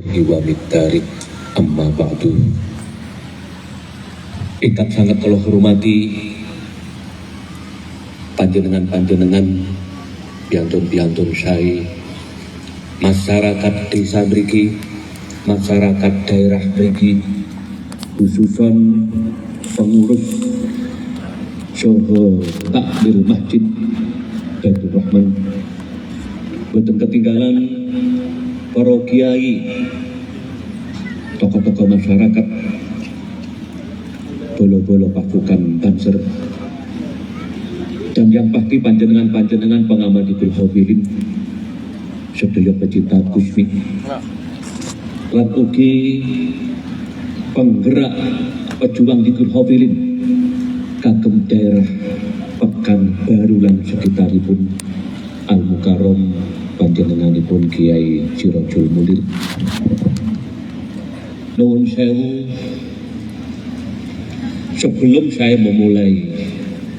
Iwa Miktarik amma ba'du. Ingkang sangat kula hormati panjenengan-panjenengan piantun-piantun sae, masyarakat desa mriki, masyarakat daerah mriki, khususon pengurus Soho Takmir Masjid Baitur Rahman. Boten ketinggalan para kiai, tokoh-tokoh masyarakat, bolo-bolo pasukan Banser, dan yang pasti panjenengan-panjenengan pengamat di Hafilin sedaya pecinta Gusmi, lan ugi penggerak pejuang di Hafilin kagem daerah Pekanbaru lan sekitaripun Al-Mukarram panjenenganipun Kiai Sirajul Munir. Nuwun sewu, sebelum saya memulai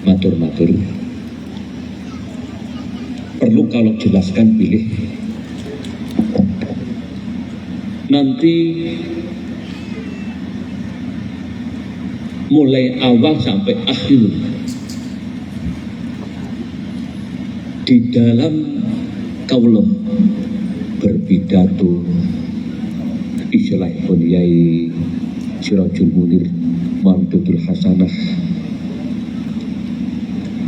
matur-matur, perlu kalau jelaskan pilih nanti mulai awal sampai akhir di dalam kaulah berpidato istilah Yai Sirajul Munir Maudatul Hasanah.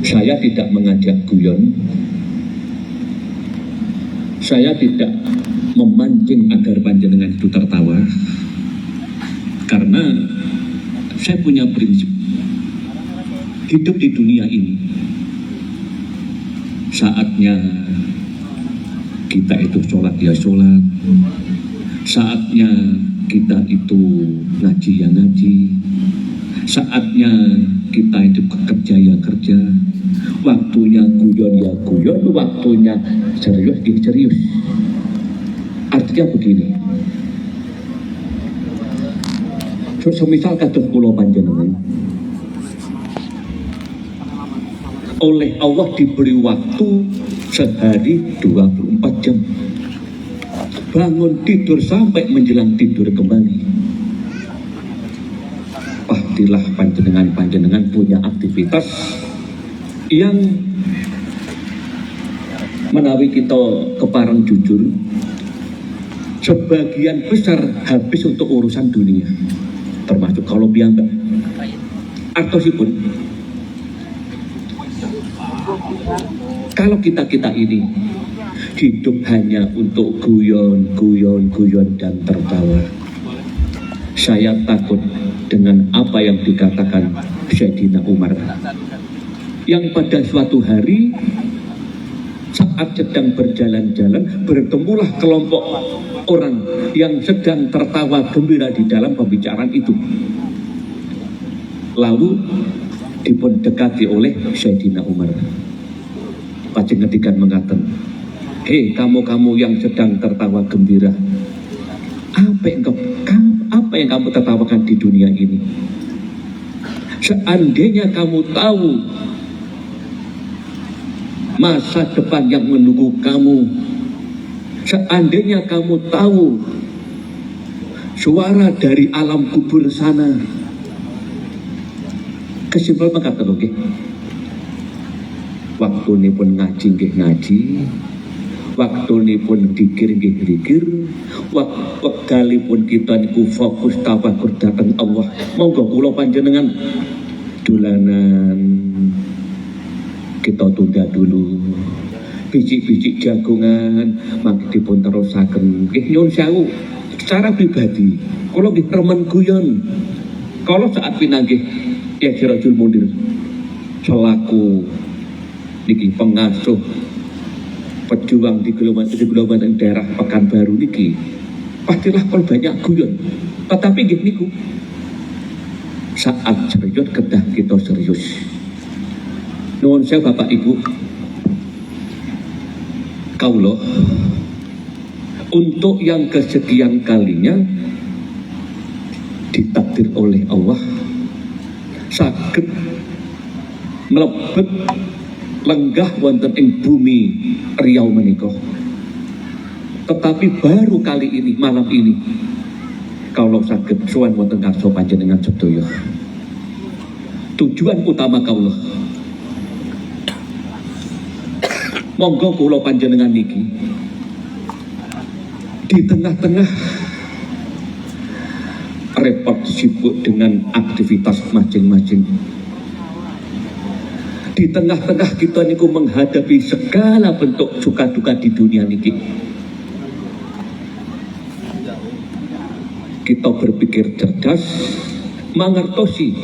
Saya tidak mengajak guyon, saya tidak memancing agar panjenengan itu tertawa, karena saya punya prinsip hidup di dunia ini, saatnya kita itu sholat ya sholat, saatnya kita itu ngaji ya ngaji, saatnya kita itu kerja ya kerja, waktunya guyon ya guyon, waktunya serius ya serius. Artinya begini, semisal kados kula panjenengan oleh Allah diberi waktu sehari 24 jam, bangun tidur sampai menjelang tidur kembali. Pastilah panjenengan-panjenengan punya aktivitas yang menawi kita kepareng jujur, sebagian besar habis untuk urusan dunia, termasuk kalau piyambak artosipun. Kalau kita ini hidup hanya untuk guyon dan tertawa, saya takut dengan apa yang dikatakan Sayyidina Umar, yang pada suatu hari saat sedang berjalan-jalan bertemulah kelompok orang yang sedang tertawa gembira di dalam pembicaraan itu. Lalu dipun dekati oleh Sayyidina Umar. Pajeng ngedikan mengatakan, hei kamu yang sedang tertawa gembira, apa yang kamu tertawakan di dunia ini? Seandainya kamu tahu masa depan yang menunggu kamu, seandainya kamu tahu suara dari alam kubur sana, kesimpulan mengatakan oke, waktu ini pun ngaji nggih ngaji, waktu ini pun dikir nggih dikir, waktu pun kita niku fokus tafakur datang Allah. Monggo kula panjenengan dolanan kita tunda dulu, biji-biji jagungan mangke dipun terusaken. Nggih nyuwun sewu, secara pribadi kula nggih remen guyon. Kalau saat pinanggih ya Sirajul Munir selaku niki pengasuh pejuang di gelombang daerah Pekanbaru niki, pastilah kalau banyak guyon, tetapi nggih niku saat serius kedah kita serius. Nuwun sewu Bapak Ibu, kaulo untuk yang kesekian kalinya ditakdir oleh Allah saged mlebet lenggah wonten ing bumi Riau menika. Tetapi baru kali ini, malam ini, kalau saged sowan wonten karsa panjenengan sedaya. Tujuan utama kaulah, monggo kula panjenengan niki di tengah-tengah repot sibuk dengan aktivitas masing-masing, di tengah-tengah kita niku menghadapi segala bentuk suka duka di dunia niki, kita berpikir cerdas, mangertosi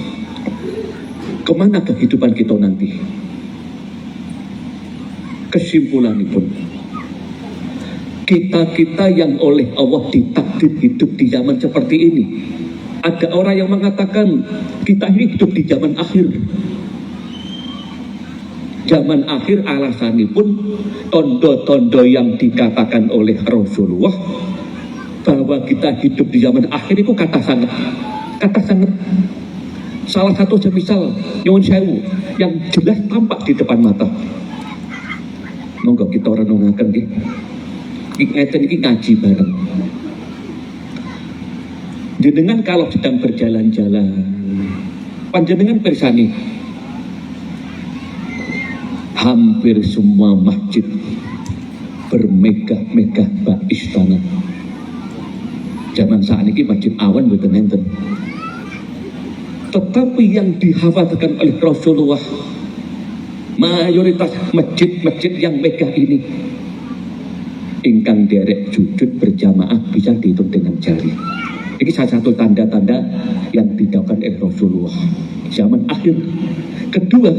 kemana kehidupan kita nanti. Kesimpulanipun, kita yang oleh Allah ditakdir hidup di zaman seperti ini. Ada orang yang mengatakan kita ini hidup di zaman akhir. Zaman akhir alasanipun tondo-tondo yang dikatakan oleh Rasulullah bahwa kita hidup di zaman akhir itu kata sangat. Salah satu semisal nyuwun sewu yang jelas tampak di depan mata. Monggo kita renungaken nggih. Ngeten iki ngaji bareng. Jenengan kalau sedang berjalan-jalan, panjenengan pirsani hampir semua masjid bermegah-megah bak istana. Zaman saat ini masjid awan mboten enten. Tetapi yang dikhawatirkan oleh Rasulullah, mayoritas masjid-masjid yang megah ini, ingkang derek sujud berjamaah bisa dihitung dengan jari. Ini salah satu tanda-tanda yang dilakukan oleh Rasulullah zaman akhir. Kedua,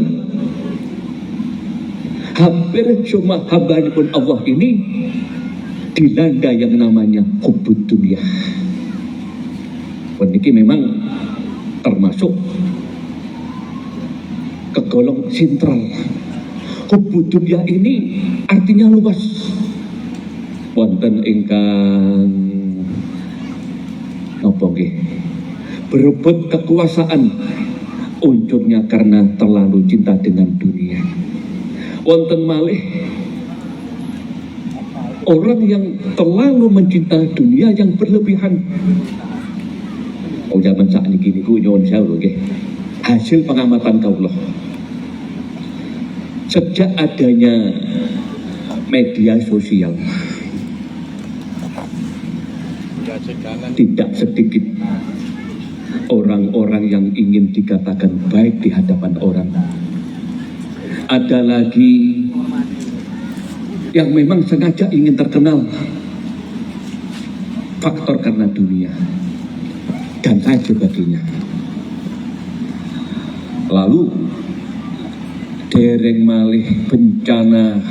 hampir semua hamba pun Allah ini dilanda yang namanya hubbud dunya. Ini memang termasuk kegolong sentral. Hubbud dunya ini artinya luas. Wonten ingkang napa nggih berebut kekuasaan, unsurnya karena terlalu cinta dengan dunia. Wonten malih orang yang terlalu mencintai dunia yang berlebihan. Zaman saat ini niku nyuwun sewu nggih. Hasil pengamatan kaula, sejak adanya media sosial, tidak sedikit orang-orang yang ingin dikatakan baik di hadapan orang. Ada lagi yang memang sengaja ingin terkenal, faktor karena dunia, dan lain sebagainya. Lalu dereng malih bencana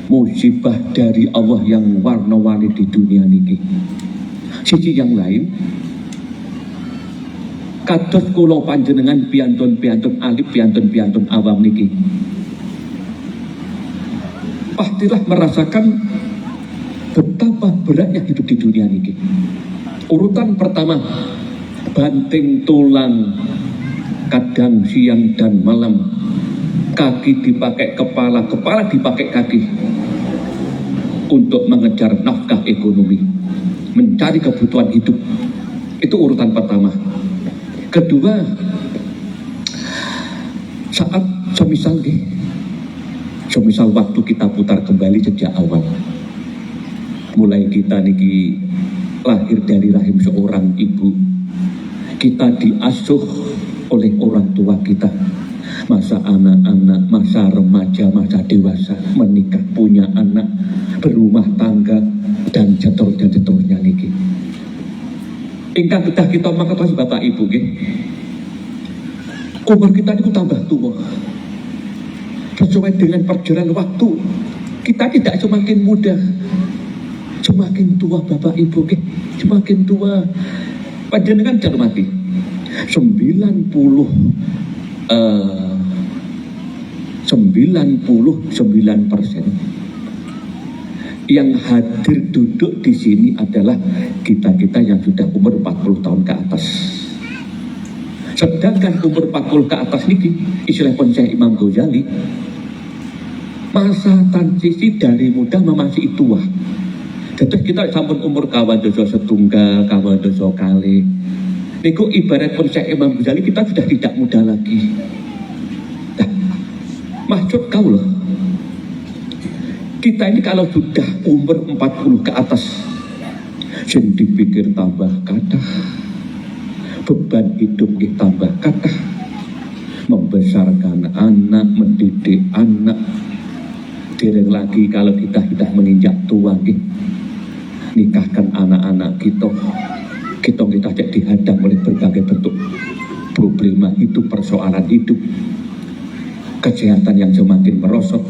musibah dari Allah yang warna-warni di dunia niki. Sisi yang lain, kados kula panjenengan piantun-piantun alif, piantun-piantun awam niki, pastilah merasakan betapa beratnya hidup di dunia niki. Urutan pertama, banting tulang kadang siang dan malam, kaki dipakai kepala, kepala dipakai kaki untuk mengejar nafkah ekonomi, mencari kebutuhan hidup. Itu urutan pertama. Kedua, saat semisal waktu kita putar kembali sejak awal, mulai kita niki lahir dari rahim seorang ibu, kita diasuh oleh orang tua kita, masa anak-anak, masa remaja, masa dewasa, menikah, punya anak, berumah tangga, dan seterusnya niki. Ingkang kedah kita mengetahui Bapak Ibu nggih, umur kita itu tambah tua sesuai dengan perjalanan waktu. Kita tidak semakin muda, semakin tua Bapak Ibu nggih, semakin tua. Panjenengan cermati 99% yang hadir duduk di sini adalah kita-kita yang sudah umur 40 tahun ke atas. Sedangkan umur 40 ke atas niki, istilah Syekh Imam Ghazali, masa transisi dari muda memasuki tua. Dados kita sampun umur kawan dosa setunggal, kawan dosa kali. Niku ibarat pun Syekh Imam Ghazali, kita sudah tidak muda lagi. Nah, maksud kau loh, kita ini kalau sudah umur 40 ke atas, sing dipikir tambah kathah, beban hidup kita tambah kathah, membesarkan anak, mendidik anak, dereng lagi kalau kita sudah menginjak tua, nikahkan anak-anak kita jadi dihadang oleh berbagai bentuk problema hidup, persoalan hidup, kesehatan yang semakin merosot.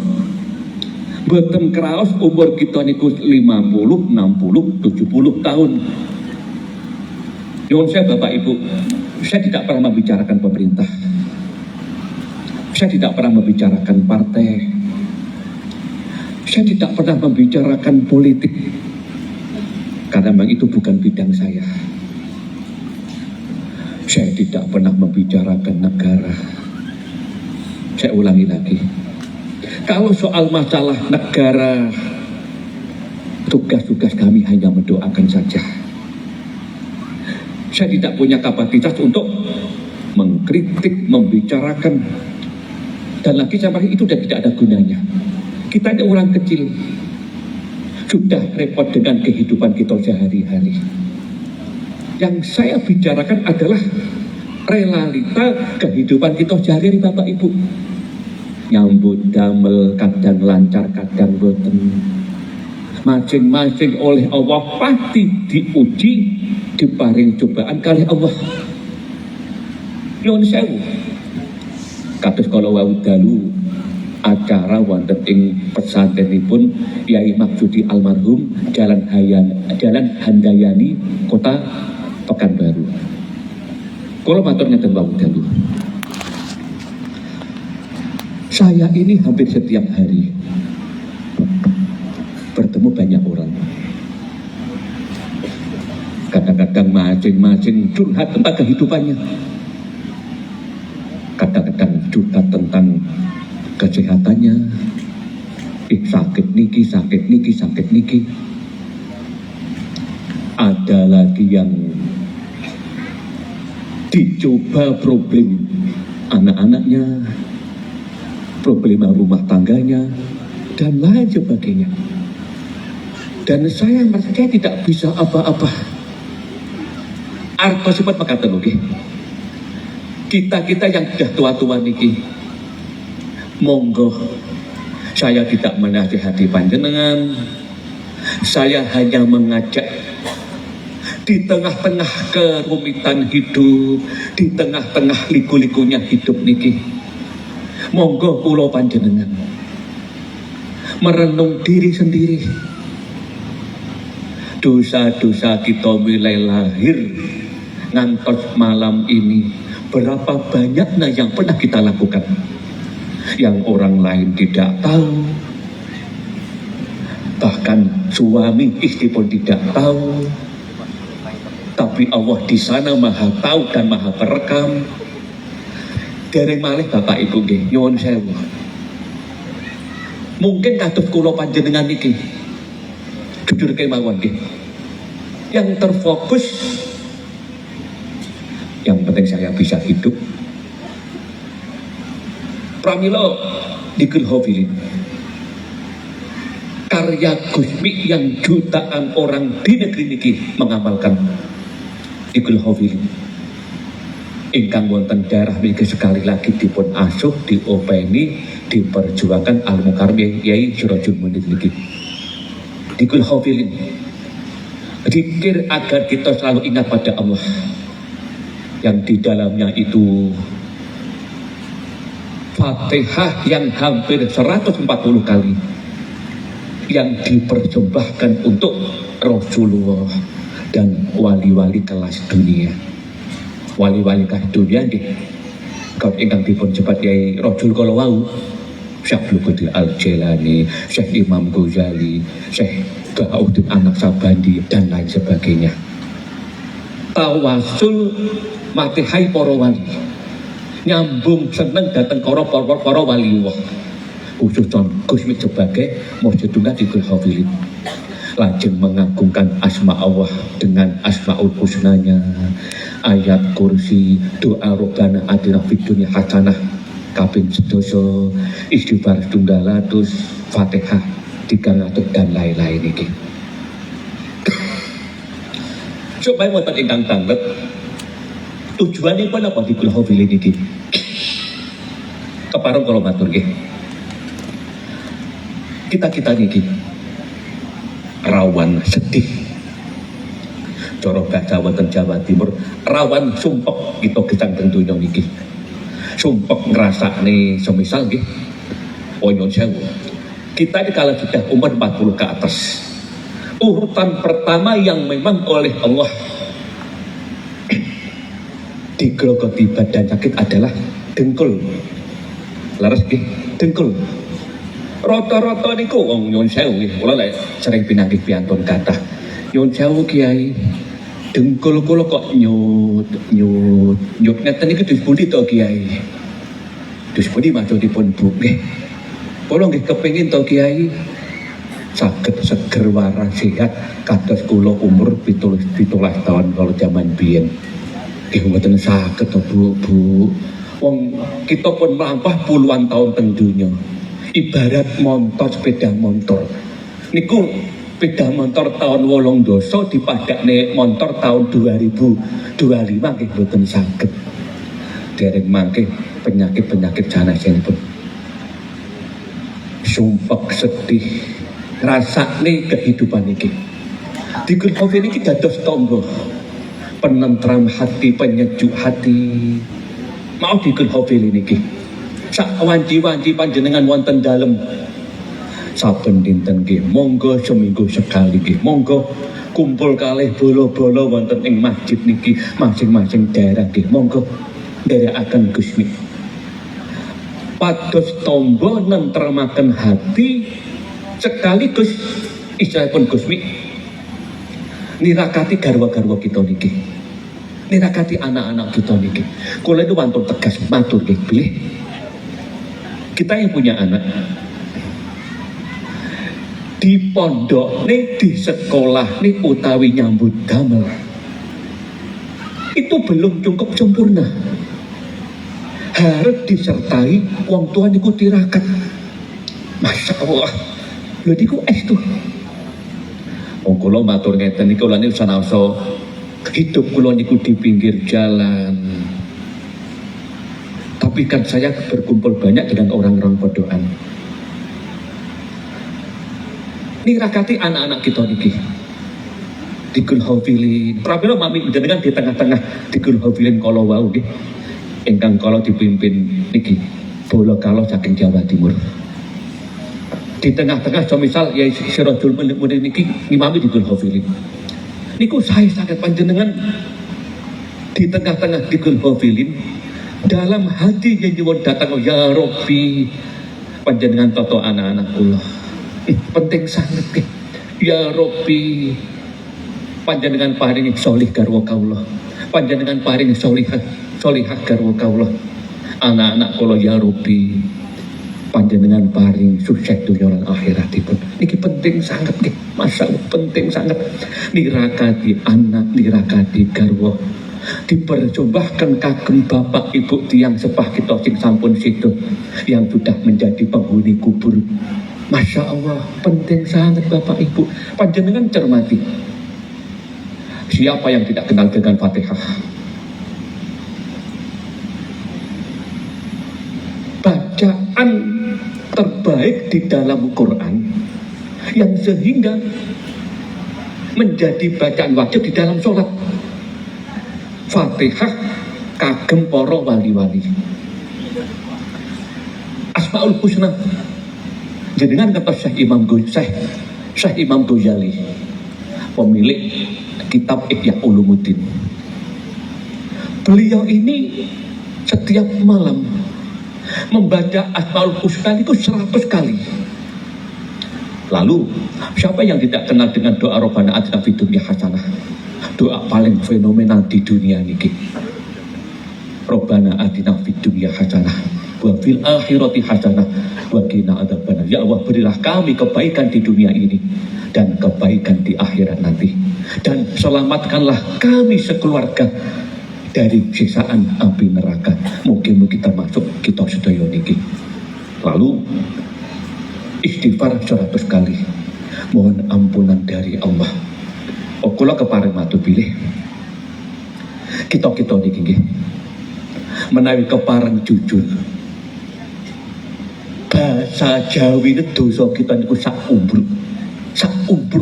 Boten kraos umur kita niku 50, 60, 70 tahun. Nyuwun saya Bapak Ibu, saya tidak pernah membicarakan pemerintah. Saya tidak pernah membicarakan partai. Saya tidak pernah membicarakan politik. Karena memang itu bukan bidang saya. Saya tidak pernah membicarakan negara. Saya ulangi lagi. Kalau soal masalah negara, tugas-tugas kami hanya mendoakan saja. Saya tidak punya kapasitas untuk mengkritik, membicarakan. Dan lagi saya pikir itu sudah tidak ada gunanya. Kita ini orang kecil, sudah repot dengan kehidupan kita sehari-hari. Yang saya bicarakan adalah realita kehidupan kita sehari-hari Bapak Ibu. Nyambut damel kadang lancar, kadang boten. Masing-masing oleh Allah pasti diuji, diparing cobaan kali Allah. Nyuwun sewu. Kados kala wau dalu acara wonten ing pesantrenipun Yai Maksudi almarhum Jalan Handayani, Kota Pekanbaru. Kula matur ngeten wau dalu. Saya ini hampir setiap hari bertemu banyak orang. Kadang-kadang masing-masing curhat tentang kehidupannya. Kadang-kadang curhat tentang kesehatannya. Sakit niki, sakit niki, sakit niki. Ada lagi yang dicoba problem anak-anaknya, problema rumah tangganya, dan lain sebagainya. Dan saya merasa saya tidak bisa apa-apa. Arto sifat makaten oke. Kita yang sudah tua-tua niki, monggo saya tidak menasihati panjenengan. Saya hanya mengajak di tengah-tengah kerumitan hidup, di tengah-tengah liku-likunya hidup niki. Monggo kula panjenengan merenung diri sendiri. Dosa-dosa kita mulai lahir ngantos malam ini, berapa banyaknya yang pernah kita lakukan yang orang lain tidak tahu, bahkan suami istri pun tidak tahu, tapi Allah di sana maha tahu dan maha perekam. Dereng malih Bapak Ibu nggih, nyuwun sewu. Mungkin kados kula panjenengan iki jujur kemawon nggih. Yang terfokus, yang penting saya bisa hidup. Pramila Digul Hofilin, karya Gusmi yang jutaan orang di negeri niki mengamalkan. Digul Hofilin ingkang wonten daerah niki sekali lagi dipun asuh, diopeni, diperjuangkan Al-Mukarram Yai Sirajul Munir niki. Digul Hofilin, zikir agar kita selalu ingat pada Allah yang di dalamnya itu Fatihah yang hampir 140 kali yang dipersembahkan untuk Rasulullah dan wali-wali kelas dunia. Wali-wali kelas dunia di kau ingkang dipun cepat Yai Rasul kala wau, Syekh Abdul Qadir Al-Jailani, Syekh Imam Ghazali, Syekh Bahauddin Anak Sabandi dan lain sebagainya. Tawasul matihai para wali, nyambung seneng datang para wali Allah, khusus Gusmi sebagai Masjid Tunggal Digul Hofilin. lajeng mengagungkan asma Allah dengan asmaul husnanya, ayat kursi, doa Rabbana atina fid dunya hasanah kaping sedoso, istighfar setunggal atus, Fatihah 300 dan lain-lain iki. Supaya wonten ingkang tanggep tujuannya pun apa di kula hafil iki? Kepareng kula matur nggih. Kita niki rawan sedih. Cara bahasa wonten Jawa Timur rawan sumpek kita gesang teng donya niki. Sumpek ngrasakne semisal nggih. Nyuwun sewu. Kita ini kalau sudah umur 40 ke atas, urutan pertama yang memang oleh Allah digrogoti badan sakit adalah dengkul. Laras nggih, dengkul. Rata-rata niku wong nyuwun sewu nggih, kula lek sering pinanggih piantun kathah. Nyuwun sewu Kiai, dengkul kula kok nyut ngeten iki dus pundi to Kiai? Dus pundi maksudipun Bu nggih? Kula nggih kepengin to Kiai saged seger waras sehat kados kula umur 17 tahun kalau zaman biyen. Nggih mboten saged to Bu. Wong kita pun melampah puluhan tahun teng donya. Ibarat motor, sepeda motor. Niku sepeda motor tahun 18 dipadakne motor tahun 2025 nggih mboten saged. Dereng mangke penyakit-penyakit sanesipun. Sumpek sedih, ngrasakne kehidupan iki. Dikul hafil iki dados tangga penentram hati, penyejuk hati. Mau dikul hafil niki. Sak wanci-wanci panjenengan wonten dalem saben dinten nggih monggo seminggu sekali nggih monggo kumpul kalih bola-bola wonten ing masjid niki masing-masing daerah nggih monggo nderekaken Gusti pados tombo nentremaken hati sekaligus istilahipun Gusti nirakati garwa-garwa kita niki, nirakati anak-anak kita niki. Kula itu wantun tegas matur nggih bilih kita yang punya anak di pondok nih, di sekolah nih utawi nyambut damel itu belum cukup sempurna, harus disertai wong tua niku tirakat. Masya Allah lho niku tuh wong kula matur ngeten niku lha niku sanasa hidup kula niku di pinggir jalan, tapi kan saya berkumpul banyak dengan orang-orang podokan. Nirakati anak-anak kita niki. Dikul hafilin. Pramila mami jenengan di tengah-tengah dikul hafilin kala wau nggih. Ingkang kala dipimpin niki bola kala saking Jawa Timur. Di tengah-tengah semisal ya Sirajul Munir niki ngimami dikul hafilin. Niku saya sangat panjenengan di tengah-tengah dikul hafilin. Dalam hati yang nyuwun datang ya Rabbi panjenengan toto anak-anak kula penting sangat ke ya Rabbi panjenengan paring solih garwa kawula, panjenengan paring solihah garwa kawula, anak-anak kula ya Rabbi panjenengan paring sukses dunia lan akhiratipun. Niki penting sangat ke, masa penting sangat nirakati anak, nirakati garwa, dipersembahkan kagem bapak ibu tiang sepah kita sing sampun situ yang sudah menjadi penghuni kubur. Masya Allah penting sangat bapak ibu panjenengan cermati. Siapa yang tidak kenal dengan Fatihah? Bacaan terbaik di dalam Quran yang sehingga menjadi bacaan wajib di dalam sholat. Fatihah kagem para wali-wali. Asmaul Husna jenengan kata Syekh Imam Ghazali, pemilik kitab Ihya Ulumuddin. Beliau ini setiap malam membaca Asmaul Husna itu 100 kali. Lalu siapa yang tidak kenal dengan doa Rabbana atina fid dunya hasanah? Doa paling fenomenal di dunia niki. Rabbana atina fid dunya hasanah wa fil akhirati hasanah wa qina adzabannar. Ya Allah, berilah kami kebaikan di dunia ini dan kebaikan di akhirat nanti, dan selamatkanlah kami sekeluarga dari siksaan api neraka. Mungkin kita masuk kita sedaya niki. Lalu istighfar 100 kali, mohon ampunan dari Allah. Kula kepareng matur bilih kita niki nggih menawi kepareng jujur, bahasa Jawi itu dosa kita niku sak umbruk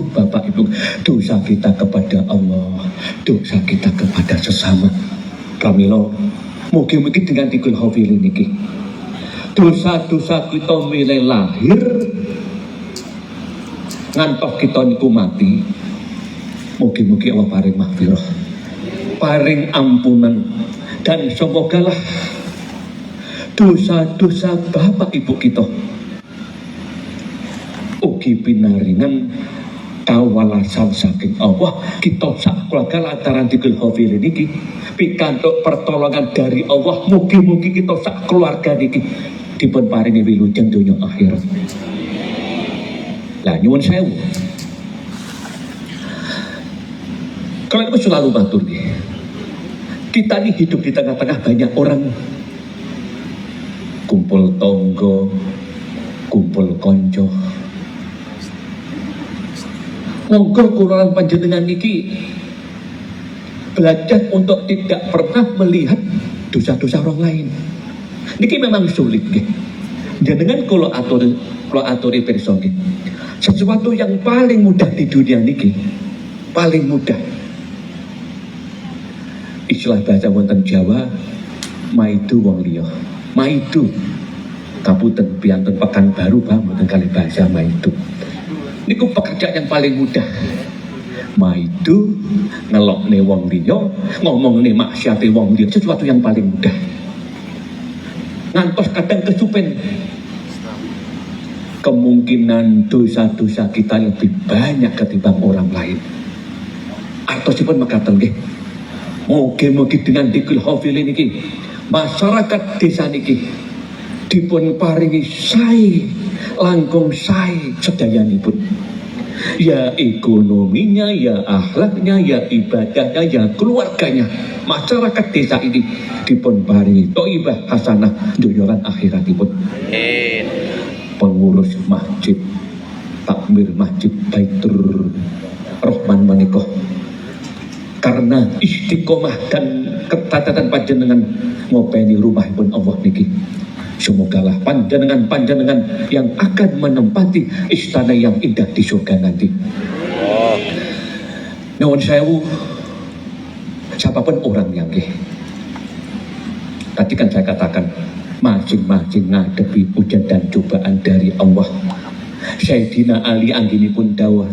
Bapak Ibu. Dosa kita kepada Allah, dosa kita kepada sesama. Pramila mugi-mugi dengan tikul hafil niki dosa-dosa kita mulai lahir ngantos kita niku mati, mugi-mugi Allah paring mahfirah, paring ampunan, dan semogalah dosa-dosa Bapak Ibu kita ugi pinaringan kawalasan saking Allah. Kita sak keluarga lantaran tikul hafil niki pikantuk pertolongan dari Allah. Mugi-mugi kita sak keluarga niki dipun paringi wilujeng donya akhirat. Lah nyuwun sewu, kalau itu selalu matur nih, kita ini hidup di tengah-tengah banyak orang, kumpul tonggo, kumpul konco. Monggo kula panjenengan niki belajar untuk tidak pernah melihat dosa-dosa orang lain. Niki memang sulit nggih. Dengan kula aturi pirsa nggih. Sesuatu yang paling mudah di dunia niki, paling mudah. Istilah bahasa wonten Jawa, maidu wong liya. Maidu kapunten piantun Pekanbaru mboten kali bahasa maidu. Niku pekerjaan yang paling mudah. Maidu ngelokne wong liya, ngomongne maksiate wong liya, sesuatu yang paling mudah. Ngantos kadang kesupen. Kemungkinan dosa-dosa kita lebih banyak ketimbang orang lain. Artosipun mekaten nggih. Mugi-mugi dengan dikul hafil niki masyarakat desa niki dipun paringi sae, langkung sae sedayanipun. Ya ekonominya, ya akhlaknya, ya ibadahnya, ya keluarganya. Masyarakat desa ini dipun paringi thayyibah hasanah dunya lan akhiratipun. Pengurus masjid, takmir masjid Baitur Rahman menika karena istiqomah dan ketatatan panjenengan ngopeni rumahipun Allah niki. Semogalah panjenengan yang akan menempati istana yang indah di surga nanti. Nuwun sewu, siapapun orang yang tadi kan saya katakan masing-masing ngadepi ujian dan cobaan dari Allah. Sayyidina Ali anggenipun dawuh,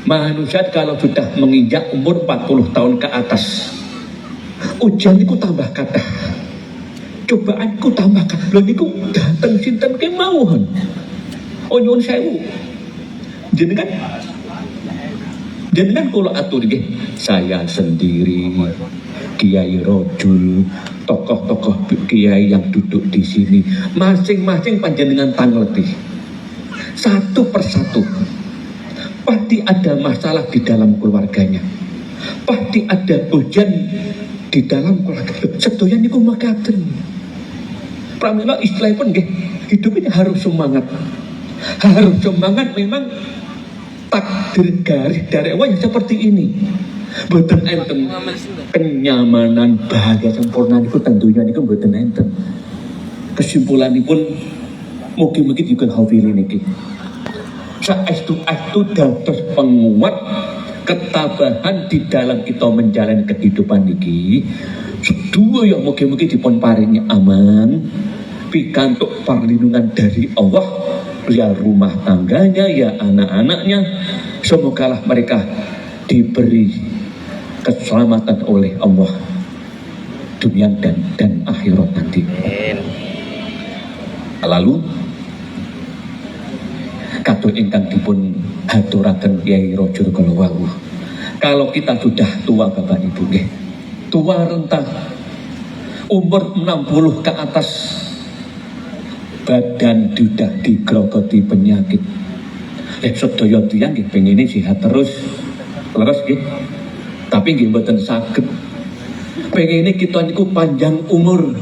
manusia kalau sudah menginjak umur 40 tahun ke atas, ujian itu tambah kathah, cobaanku tambah kathah. Lho niku dateng sinten kemawon. Oh nyuwun sewu, jenengan kula atur nggih, saya sendiri, Kiai Rojul, tokoh-tokoh kiai yang duduk di sini, masing-masing panjenengan tangleti satu persatu. Pasti ada masalah di dalam keluarganya, pasti ada ujian di dalam keluarga. Sedaya niku makaten. Pramila istilahipun nggih, hidup ini harus semangat. Harus semangat, memang takdir garis dari Allah yang seperti ini. Mboten enten kenyamanan bahagia sempurna niku tentunya niku mboten enten. Kesimpulanipun mugi-mugi dikul hafil niki saestu dados penguat ketabahan di dalam kita menjalani kehidupan niki. Sedaya yang mugi-mugi dipun paringi aman, pikantuk perlindungan dari Allah, ya rumah tangganya, ya anak-anaknya. Semogalah mereka diberi keselamatan oleh Allah dunia dan akhirat nanti. Lalu kados ingkang dipun haturaken Kyai Rojul Kalawau, kalau kita sudah tua Bapak Ibu nggih, tua renta umur 60 ke atas, badan sudah digrogoti penyakit. Sedaya tiyang nggih pengine sehat terus, leres nggih. Tapi nggih mboten saged. Pengine kita niku panjang umur.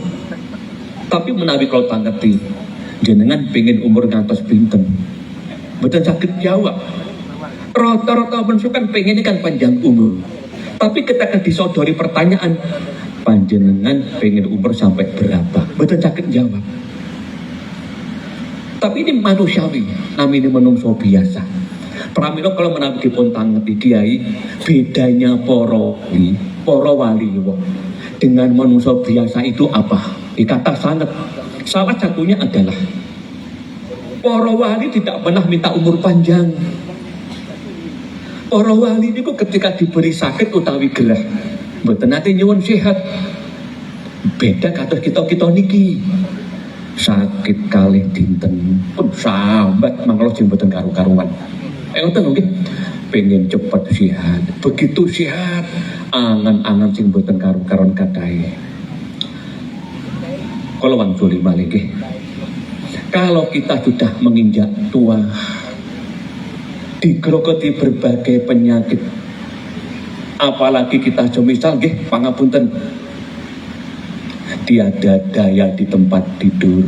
Tapi menawi kalau tak ngerti, jenengan pengen umur ngantos pinten? Mboten saged jawab. Rata-rata manusia kan pengennya kan panjang umur. Tapi ketika disodori pertanyaan, panjenengan pengen umur sampai berapa? Mboten saged jawab. Tapi ini manusiawi, namanya menungso biasa. Pramila kalau menawi dipun tanggeti kiai, bedanya para wali dengan menungso biasa itu apa? Dikata sangat. Salah satunya adalah para wali tidak pernah minta umur panjang. Para wali itu ketika diberi sakit utawi gerah, mboten nate nyuwun sehat. Beda kados kita niki. Sakit kalih dinten pun sambat manglo sing mboten karu-karuan. Ngoten nggih. Pengen cepet sehat. Begitu sehat, angan-angan sing mboten karu-karuan kadahe. Kula wangsuli malih nggih. Kalau kita sudah menginjak tua, digrogoti berbagai penyakit, apalagi kita semisal nggih pangapunten, tiada daya di tempat tidur,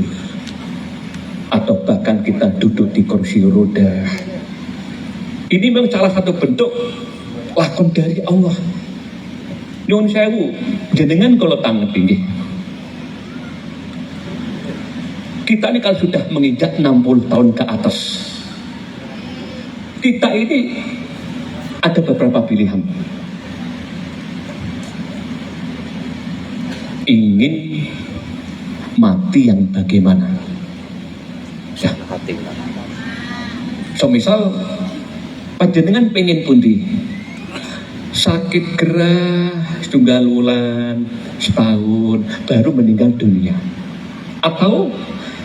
atau bahkan kita duduk di kursi roda. Ini memang salah satu bentuk lakon dari Allah. Nyuwun sewu, jenengan kalau tangan tinggi. Kita ini kalau sudah menginjak 60 tahun ke atas, kita ini ada beberapa pilihan. Ingin mati yang bagaimana? Ya. Misal panjenengan pengen pundi? Sakit gerah setunggal wulan, setahun baru meninggal dunia, atau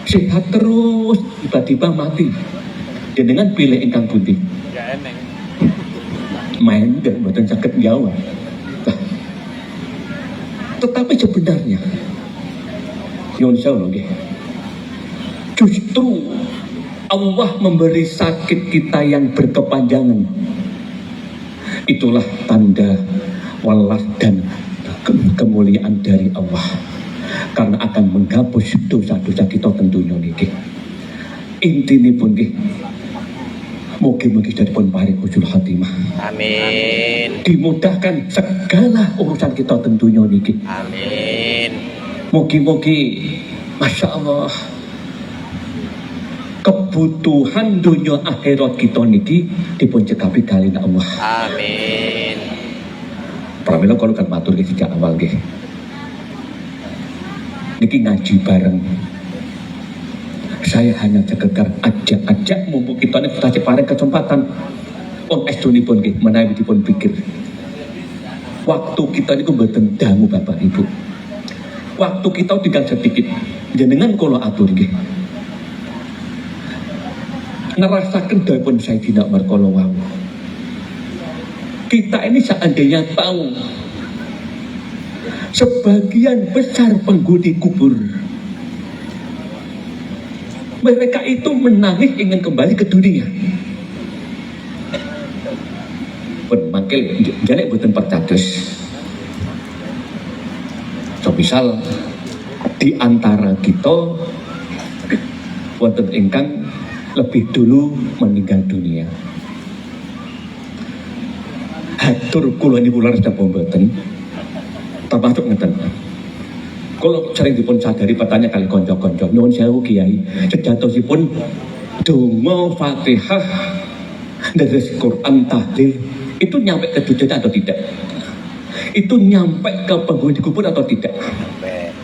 sehat terus tiba-tiba mati? Jenengan pilih ingkang pundi? Main dan mboten saged jawab. Tetapi sebenarnya nyuwun sewu nggih, justru Allah memberi sakit kita yang berkepanjangan. Itulah tanda welas dan kemuliaan dari Allah, karena akan menghapus dosa-dosa kita tentunya niki. Intine pun nggih, mugi-mugi dipun paring husnul khotimah. Amin. Dimudahkan segala urusan kita tentunya niki. Amin. Mugi-mugi, masya Allah, kebutuhan dunia akhirat kita niki dipun cekapi kalih Allah. Amin. Pramila kalau kan matur sejak awal nggih. Niki ngaji bareng. Saya hanya sekedar ajak-ajak mumpung kita ini kita paring kesempatan. On estunipun nggih menawi dipun pikir. Waktu kita niku mboten dangu Bapak Ibu. Waktu kita tinggal sedikit. Jenengan kula atur nggih. Ngerasaken dawuhipun Sayyidina Umar kala wau. Kita ini seandainya tahu sebagian besar penghuni kubur, mereka itu menangis ingin kembali ke dunia. Mangkel jane boten percados. Misal di antara kita wonten ingkang lebih dulu meninggal dunia. Hatur kula niku laras napa mboten? Termasuk ngeten. Kalau sering dipun sadari petanya kali konco-konco, nyuwun sewu Kiai, sejatosipun donga Fatihah deres Quran tahlil itu nyampe ke tujuan atau tidak? Itu nyampe ke penghuni kubur atau tidak?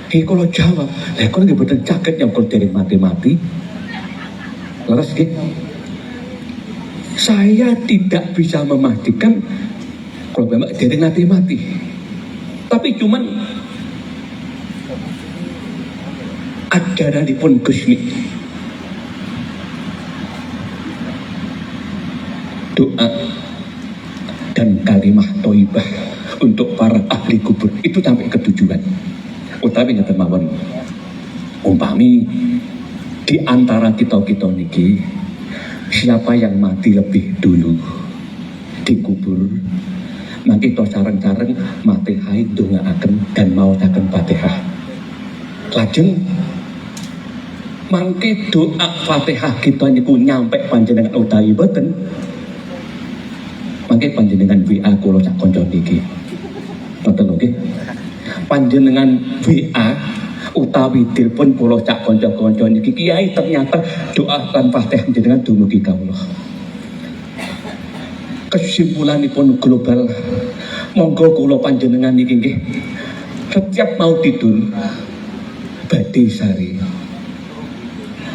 Kalau jawab, kalau nggih boten caket nyangkul dari mati-mati. Leres nggih. Saya tidak bisa memastikan kalau memang dari mati-mati. Tapi cuman ajaranipun Gusti, doa dan kalimah thayyibah untuk para ahli kubur itu sampai ke tujuan. Utawi ngeten mawon, umpami Di antara kita-kita niki, siapa yang mati lebih dulu dikubur, nanti kita sareng-sareng mati hai ndongaaken dan maosaken Fatihah. Lajeng mangke doa Fatihah kita niku nyampe panjenengan utawi boten, mangke panjenengan WA kula sak kanca niki. Ngoten lho nggih. Panjenengan WA utawi telepon kula sak kanca-kanca niki, Kiai ternyata doa lan Fatihah panjenengan dumugi kawula. Kesimpulanipun global, monggo kula panjenengan niki nggih setiap mau tidur badhe sari,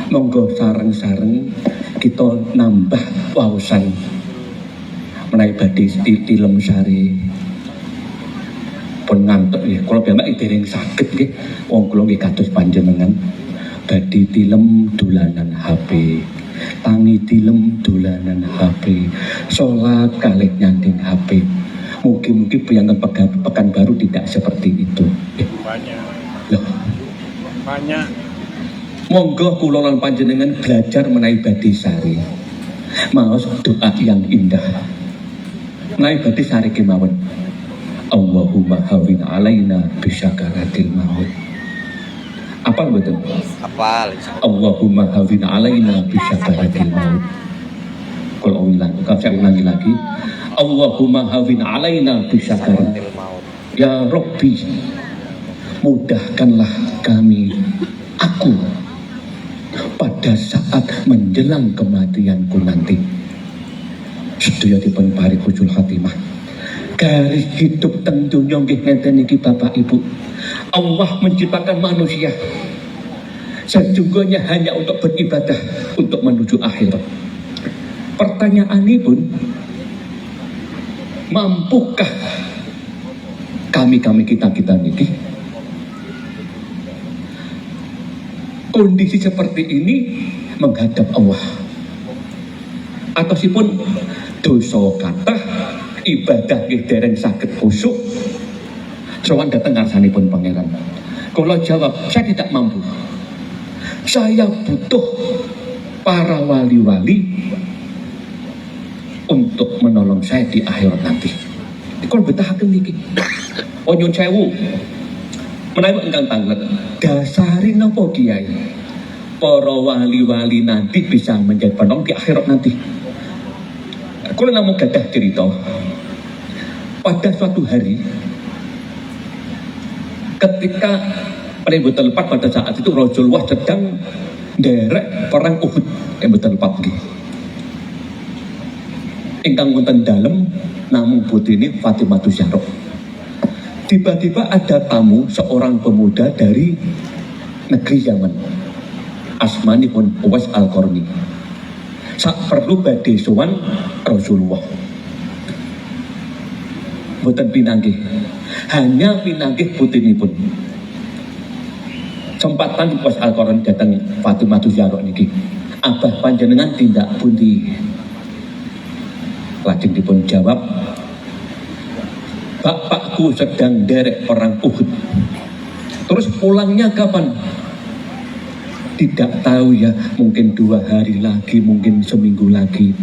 monggo sareng-sareng kita nambah wawasan menawi badhe tilem sari pun ngantuk nggih. Kula piyambak dereng saged nggih, wong kula nggih kados panjenengan badhe tilem dolanan HP, tangi tilem dolanan HP, sholat kalih nyanting HP. Mungkin piyambak pekan baru tidak seperti itu. Banyak. Monggo kula lan panjenengan belajar menawi badhe sari, maos doa yang indah menawi badhe sari kemawon. Allahumma hawin alaina bisyakaratil maut. Apal betul? Apal. Allahumma hawin alaina bisyakaratil maut. Kalau saya ulangi lagi. Allahumma hawin alaina bisyakaratil maut. Ya Rabbi, mudahkanlah kami, aku, pada saat menjelang kematianku nanti. Sedaya dipun paring husnul khatimah. Garis hidup teng dunya nggih ngeten iki Bapak Ibu. Allah menciptakan manusia sejujurnya hanya untuk beribadah, untuk menuju akhirat. Pertanyaan ini pun, mampukah kami kita niki kondisi seperti ini menghadap Allah? Atau sipun dosa kata ibadah nggih dereng saged khusyuk sowan dhateng ngarsanipun pangeran. Kula jawab, saya tidak mampu. Saya butuh para wali-wali untuk menolong saya di akhirat nanti. Kula betahaken niki. Oh nyun sewu. Menawi ingkang tanglet, dasari napa Kiai? Para wali-wali nanti bisa menjadi penolong di akhirat nanti. Kula namung gadah cerita. Pada suatu hari, ketika betul lepat pada saat itu Rasulullah sedang derek perang Uhud, betul lepat nggih. Ingkang wonten dalem namung putrine Fatimah Zahra. Tiba-tiba ada tamu seorang pemuda dari negeri Yaman. Asmanipun Uwais Al-Qarni. Sak perlu badhe sowan Rasulullah. Boten pinanggih, hanya pinanggih putrinipun. Sempatan Uwais Al-Qarni datang Fatimah Zahra niki. Abah panjenengan tindak pundi? Lajeng dipun jawab, bapakku sedang derek perang Uhud. Terus pulangnya kapan? Tidak tahu ya, mungkin 2 hari lagi, mungkin seminggu lagi.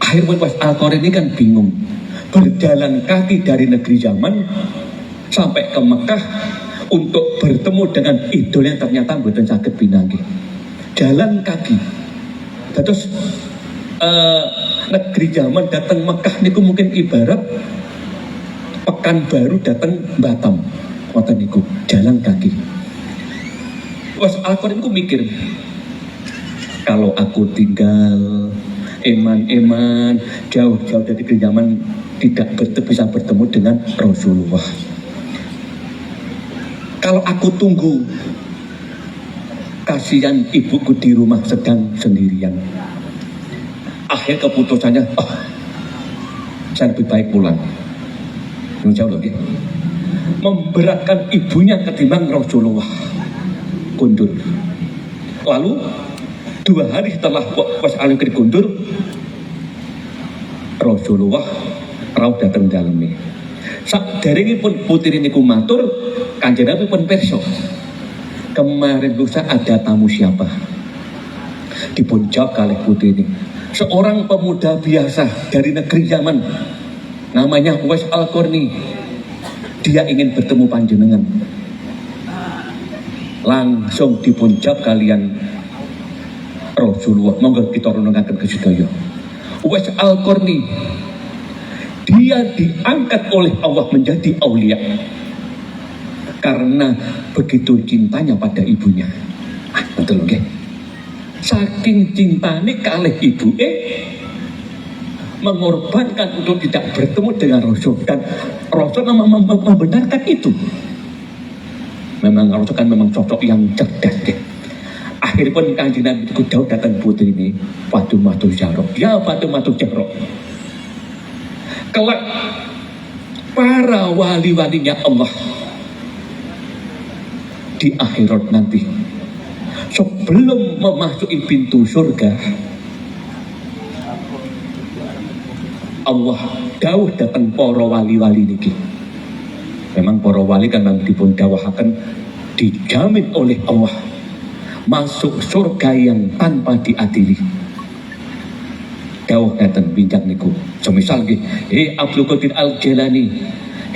Akhirnya Uwais Al-Qarni ini kan bingung. Berjalan kaki dari negeri Yaman sampai ke Mekah untuk bertemu dengan idol yang ternyata mboten saged pinanggih. Jalan kaki. Terus negeri Yaman datang Mekah niku mungkin ibarat pekan baru datang Batam. Ngoten niku, jalan kaki. Uwais Al-Qarni niku mikir, kalau aku tinggal eman-eman jauh-jauh dari negeri Yaman, tidak bisa bertemu dengan Rasulullah. Kalau aku tunggu, kasihan ibuku di rumah sedang sendirian. Akhir keputusannya, saya lebih baik pulang. Jauh lagi, memberatkan ibunya ketimbang Rasulullah. Kundur. Lalu 2 hari setelah Uwais Al-Qarni kundur, Rasulullah rawuh dateng daleme. Saderengipun putri niku matur, Kanjeng Nabi pun pirsa. Kemarin lusa ada tamu siapa? dipun jawab kalih putri ini. Seorang pemuda biasa dari negeri Yaman, namanya Uwais Al-Qarni. Dia ingin bertemu panjenengan. Langsung dipun jawab kalian Rasulullah. Monggo kita renungaken kesedaya. Uwais Al-Qarni, dia diangkat oleh Allah menjadi aulia karena begitu cintanya pada ibunya. Betul nggih? Saking cintane kalih ibu mengorbankan untuk tidak bertemu dengan Rasul, dan Rasul membenarkan itu. Memang Rasul kan memang sosok yang cerdas deh. Akhirnya pun Kanjeng Nabi itu jauh datang putri ini, Fatimah Zahra. Ya Fatimah Zahra. Kelak para wali-walinya Allah di akhirat nanti, sebelum memasuki pintu surga, Allah dawuh datang para wali-wali niki. Memang para wali kan memang dipun dawuhaken dijamin oleh Allah masuk surga yang tanpa diadili. Dawuh ngaten bincang niku. Semisal nggih, hei Abdul Qadir Al-Jailani,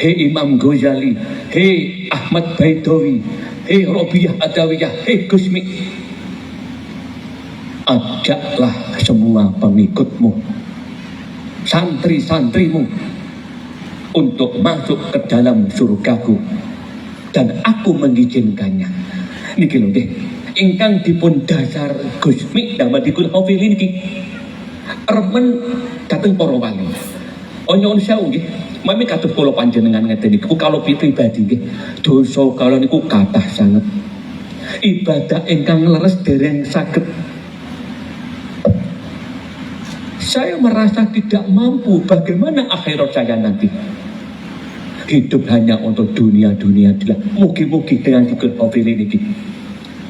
hei Imam Ghazali, hei Ahmad Baidawi, hei Robiah Adawiyah, hei Gusmi, ajaklah semua pengikutmu, santri-santrimu untuk masuk ke dalam surgaku, dan aku mengizinkannya. Niki lho nggih, ingkang dipun dasar Gusmi damel dikun hafilin niki remen dateng para wali. Nyuwun sewu nggih, mami kados kula panjenengan ngeten niku kalau pribadi nggih, dosa kala niku kathah sanget. Ibadah ingkang leres dereng saged. Saya merasa tidak mampu, bagaimana akhirat saya nanti? Hidup hanya untuk dunia-dunia. Mugi-mugi dengan dikun hafilin niki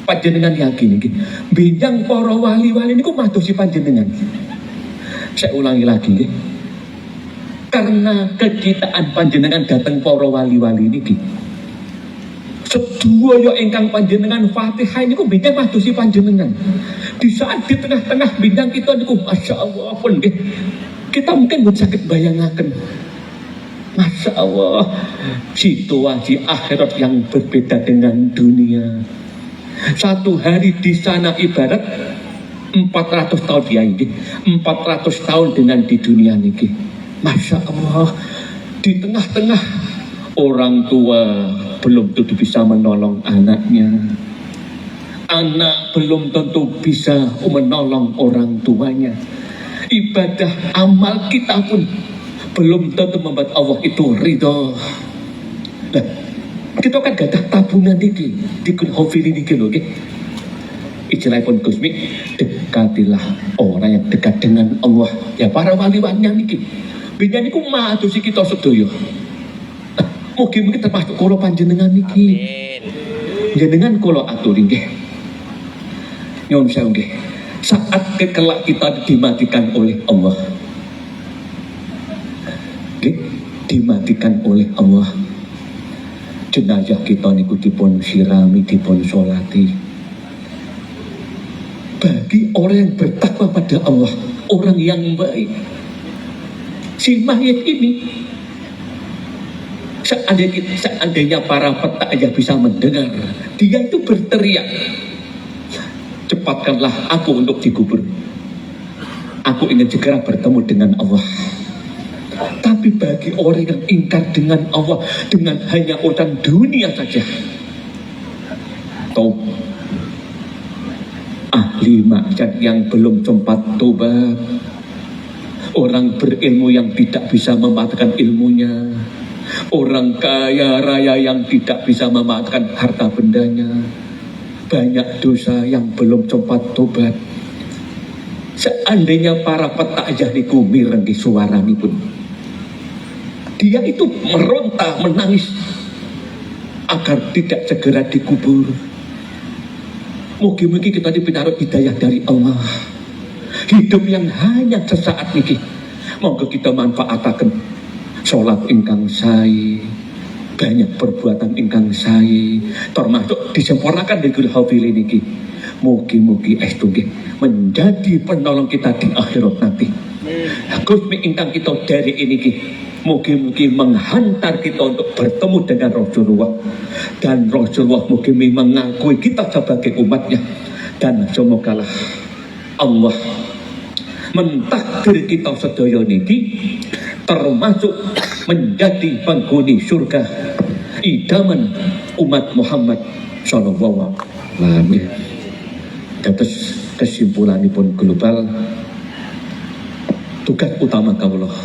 panjenengan yakin niki binjang para wali-wali niku madosi panjenengan. Saya ulangi lagi nggih. Karena kecintaan panjenengan datang para wali-wali niki, sedaya ingkang panjenengan Fatihah niku binjang madosi panjenengan. Di saat di tengah-tengah binjang kita niku Masya Allah pun nggih, kita mungkin belum sakit bayangaken. Masya Allah, situasi akhirat yang berbeda dengan dunia. Satu hari di sana ibarat 400 tahun dia ini, 400 tahun dengan di dunia niki. Masya Allah, di tengah-tengah orang tua belum tentu bisa menolong anaknya, anak belum tentu bisa menolong orang tuanya, ibadah amal kita pun belum tentu membuat Allah itu ridho. Nah, kita kan gak ada tabungan niki dikun hafilin niki lho nggih. Istilahipun Gusmi, dekatilah orang yang dekat dengan Allah. Ya para wali-walinya niki binjang niku madosi kita sedaya. Mugi-mugi termasuk kula panjenengan niki. Jenengan kula aturi nggih. Nyuwun sewu nggih. Saat kelak kita dimatikan oleh Allah. Nggih, dimatikan oleh Allah. Jenazah kita niku dipun sirami, dipun sholati. Bagi orang yang bertakwa pada Allah, orang yang baik, si mayat ini, seandainya para petaknya bisa mendengar, dia itu berteriak, cepatkanlah aku untuk dikubur. Aku ingin segera bertemu dengan Allah. Tapi bagi orang yang ingkar dengan Allah, dengan hanya urusan dunia saja, atau ahli maksiat yang belum sempat tobat, orang berilmu yang tidak bisa memanfaatkan ilmunya, orang kaya raya yang tidak bisa memanfaatkan harta bendanya, banyak dosa yang belum sempat tobat. Seandainya para petakjah niku mireng di suarani pun, dia itu meronta, menangis agar tidak segera dikubur. Mugi-mugi kita dipinaruh hidayah dari Allah. Hidup yang hanya sesaat niki, monggo kita manfaataken sholat ingkang sae, banyak perbuatan ingkang sae, termasuk disempurnakan di hafilin niki. Mugi-mugi estu nggih menjadi penolong kita di akhirat nanti. Gusti ingkang kita dari ini ki, mugi-mugi menghantar kita untuk bertemu dengan Rasulullah, dan Rasulullah mugi-mugi mengakui kita sebagai umatnya, dan semogalah Allah mentakdir kita sedaya niki termasuk menjadi penghuni surga idaman umat Muhammad sallallahu alaihi wasallam. Dados kesimpulanipun global, tugas utama kaulah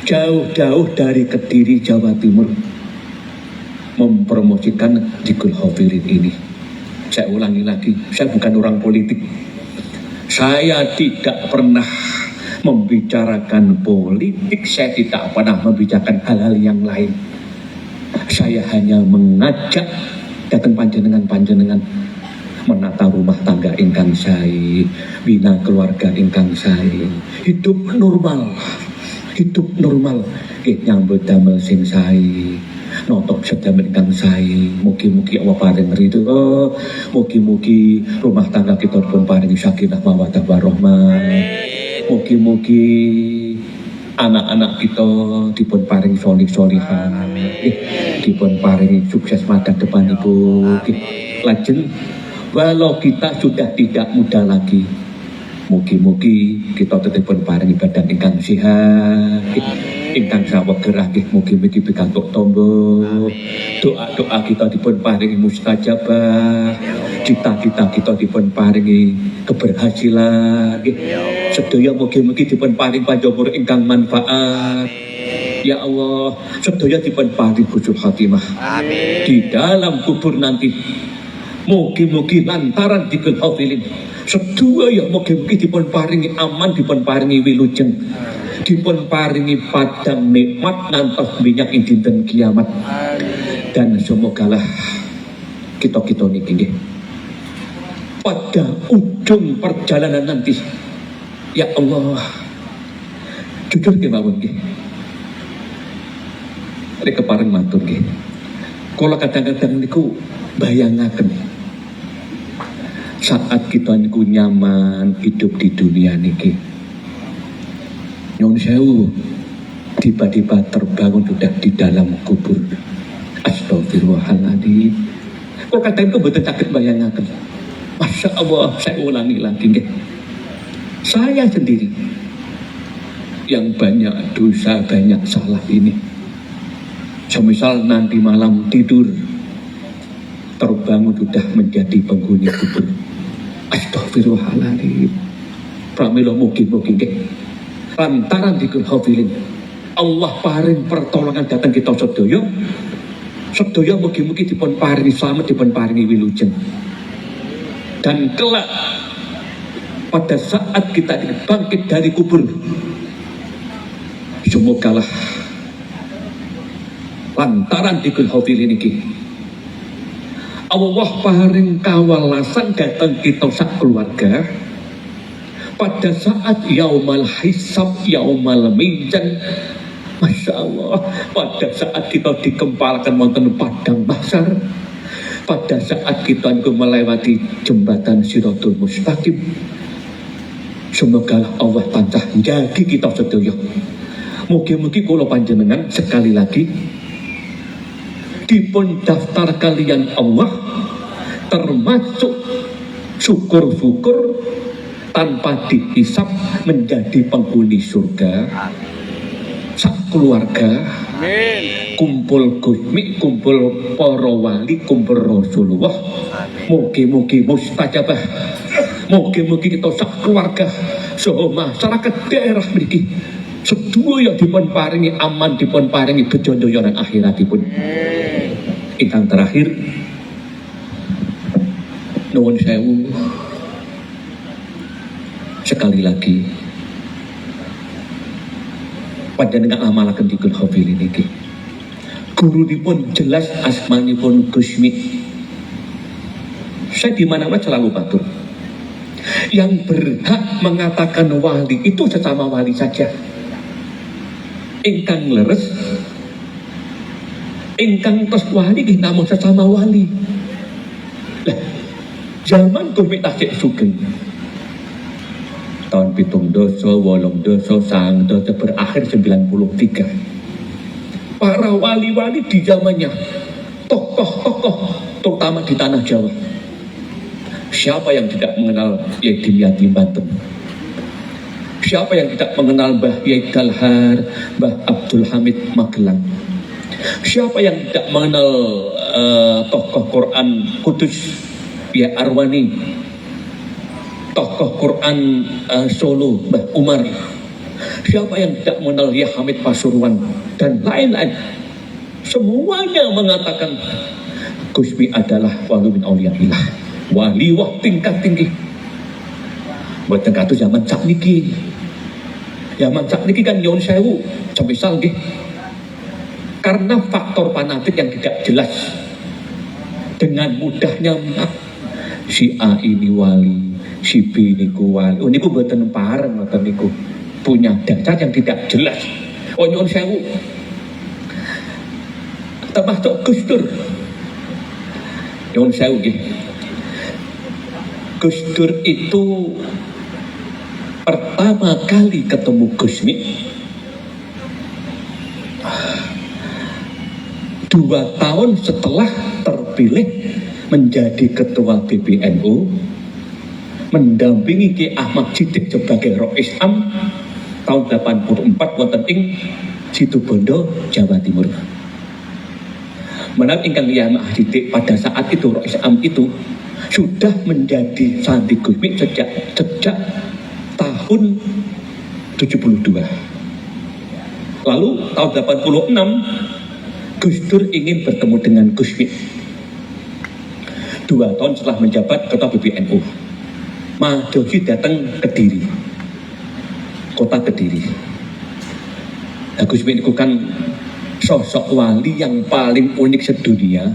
jauh-jauh dari Kediri, Jawa Timur mempromosikan Zikul Hafilin ini. Saya ulangi lagi, saya bukan orang politik. Saya tidak pernah membicarakan politik, saya tidak pernah membicarakan hal-hal yang lain. Saya hanya mengajak datang panjenengan menata rumah tangga ingkang sae, bina keluarga ingkang sae, hidup normal, nyambut damel sing sae, notok sedamel ingkang sae. Mugi-mugi Allah paring ridho, mugi-mugi rumah tangga kita pun paring sakinah mawaddah warahmah, mugi-mugi anak-anak kita dipun paring solih-solihah, dipun paring sukses masa depanipun. Lajeng walau kita sudah tidak muda lagi, mugi-mugi kita tetap pun paring badan ingkang sehat, ingkang saweg gerah, mugi-mugi pikantuk tombo, doa-doa kita dipun paringi mustajabah, cita-cita kita dipun paringi keberhasilan, sedaya mugi-mugi dipun paring panjang ingkang manfaat. Ya Allah, sedaya dipun paring husnul khatimah. Amin. Di dalam kubur nanti, mugi-mugi lantaran Zikul Hafilin sedaya mugi-mugi dipun paringi aman, dipun paringi wilujeng, dipun paringi padang nikmat ngantos minyak ing dinten kiamat. Dan semogalah kita niki nggih pada ujung perjalanan nanti, ya Allah, jujur nggih mawon nggih, rek kepareng matur nggih, kula kadang-kadang niku bayangaken saat kita niku nyaman hidup di dunia niki, nyuwun sewu, tiba-tiba terbangun sudah di dalam kubur. Astagfirullahaladzim. Kok kadang itu betul sakit bayangaken. Masya Allah, saya ulangi lagi nggih. Saya sendiri yang banyak dosa, banyak salah ini, semisal nanti malam tidur terbangun sudah menjadi penghuni kubur. Astagfirullahaladzim. Pramila mugi-mugi nggih lantaran Zikul Hafilin Allah paring pertolongan datang kita sedaya mugi-mugi dipun paringi slamet, dipun paringi wilujeng. Dan kelak pada saat kita bangkit dari kubur, semogalah lantaran Zikul Hafilin iki Allah paring kawalasan datang kita sak keluarga pada saat yaumal hisab, yaumal mizan. Masya Allah, pada saat kita dikempalkan wonten padang mahsyar, pada saat kita melewati jembatan Siratul Mustaqim, semoga Allah tansah jadi kita sedaya. Mugi-mugi kula panjenengan sekali lagi dipun daftar kalian Allah termasuk syukur-syukur tanpa dihisab menjadi penghuni surga. Sak keluarga, kumpul Gusmi, kumpul para wali, kumpul Rasulullah, mugi-mugi mustajabah, mugi-mugi kita sak keluarga saha masyarakat daerah mriki sedaya dipun paringi aman, dipun paringi bejo nang akhiratipun. Ingkang terakhir, nuwun sewu sekali lagi panjenengan amalaken Zikul Hafilin iki. Gurunipun jelas asmanipun Gusmi. Saya di mana-mana selalu matur, yang berhak mengatakan wali itu sesama wali saja. Ingkang leres, ingkang tos wali nggih namung sesama wali. Lah, Zaman Gusmi tasik sugeng. Tahun 7 doso, 8 doso, sang doso berakhir 93. Para wali-wali di zamannya, tokoh-tokoh terutama di tanah Jawa. Siapa yang tidak mengenal yatim Banten? Siapa yang tidak mengenal Mbah Yai Dalhar, Mbah Abdul Hamid Magelang? Siapa yang tidak mengenal tokoh Quran Kudus Ya Arwani, tokoh Quran Solo Mbah Umar? Siapa yang tidak mengenal Ya Hamid Pasuruan dan lain-lain? Semuanya mengatakan Gusmi adalah wali min auliyaillah, wali wah tingkat tinggi. Buat tengah itu zaman sakniki. Zaman sakniki kan nyuwun sewu, semisal nggih. Karena faktor fanatik yang tidak jelas, dengan mudahnya si A ini wali, si B niku wali. Oh niku mboten pareng ngoten niku. Punya dasar yang tidak jelas. Oh nyuwun sewu. Termasuk Gus Dur. Nyuwun sewu nggih. Gus Dur itu pertama kali ketemu Gusmi 2 tahun setelah terpilih menjadi ketua PBNU, mendampingi Ki Ahmad Siddiq sebagai Rois Am tahun 84 wonten ing Situbondo, Jawa Timur. Menawi ingkang Ki Ahmad Siddiq pada saat itu Rois Am itu sudah menjadi santri Gusmi sejak tahun 72. Lalu tahun 86 Gus Dur ingin bertemu dengan Gusmi. 2 tahun setelah menjabat ketua PBNU, Madosi datang ke Kediri, kota Kediri. Nah, Gusmi itu kan sosok wali yang paling unik sedunia.